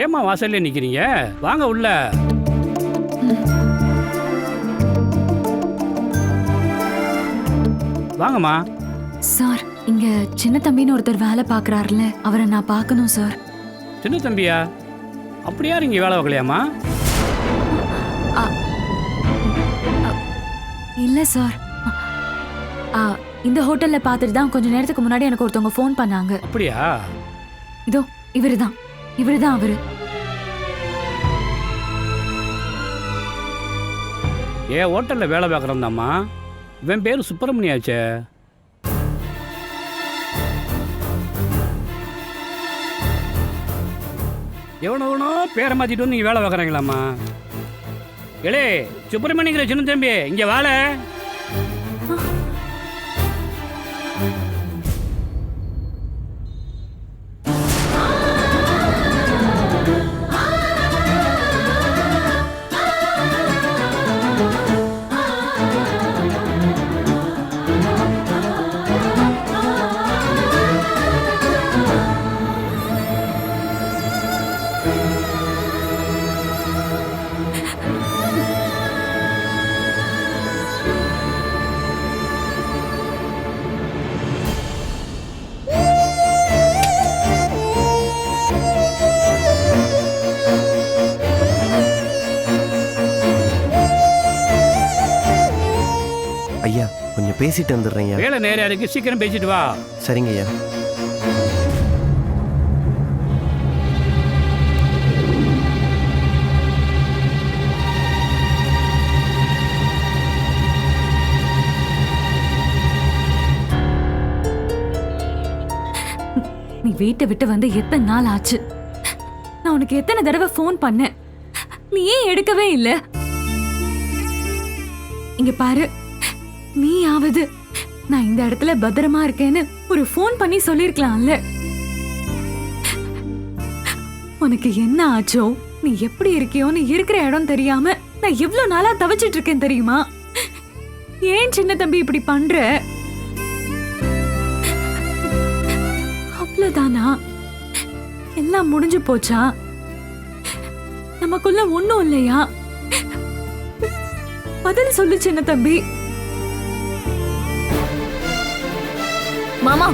ஏம்மா வாசல்ல நிக்கிறீங்க? வாங்க உள்ள. வாங்கம்மா. சார், இங்க சின்ன தம்பின்னு ஒருத்தர் வேலை பாக்குறாருல, அவரை நான் பார்க்கணும் சார். சின்ன தம்பியா? அப்படி யார் இங்கே வேலை பார்க்கலையாம்மா? இல்ல சார், இந்த ஹோட்டல்ல பார்த்துட்டு தான் கொஞ்ச நேரத்துக்கு முன்னாடி எனக்கு ஒருத்தவங்க ஃபோன் பண்ணாங்க. அப்படியா? இதோ இவருதான் அவரு. ஹோட்டல்ல வேலை பார்க்குறோம்தாம்மா. இவன் பேர் சுப்பிரமணியாச்சே. எவனோ பேரை மாற்றிட்டு வந்து நீங்கள் வேலை பார்க்குறாங்களாம்மா? ஏலே சுப்பிரமணியங்கிற சின்ன தம்பி, இங்கே வாழ. ஐயா, கொஞ்சம் பேசிட்டு வந்துடுறேங்க. வேலை நேரம் இருக்கு, சீக்கிரம் பேசிட்டு வா. சரிங்க ஐயா. நீ வீட்டை விட்டு வந்து எத்தனை நாள் ஆச்சு? நான் உனக்கு எத்தனை தடவை ஃபோன் பண்ணேன், நீ ஏன் எடுக்கவே இல்ல? இங்க பாரு, நீயாவது நான் இந்த இடத்துல பத்திரமா இருக்கேன்னு ஒரு ஃபோன் பண்ணி சொல்லிருக்கலாம்ல. உனக்கு என்ன ஆச்சோ, நீ எப்படி இருக்கியோன்னு இருக்கிற இடம் தெரியாம நான் எவ்வளவு நாளா தவிச்சிட்டு இருக்கேன் தெரியுமா? ஏன் சின்ன தம்பி இப்படி பண்ற? அவ்வளவுதானா? எல்லாம் முடிஞ்சு போச்சா? நமக்குள்ள ஒண்ணும் இல்லையா? பதில் சொல்லு சின்ன தம்பி. மாமா,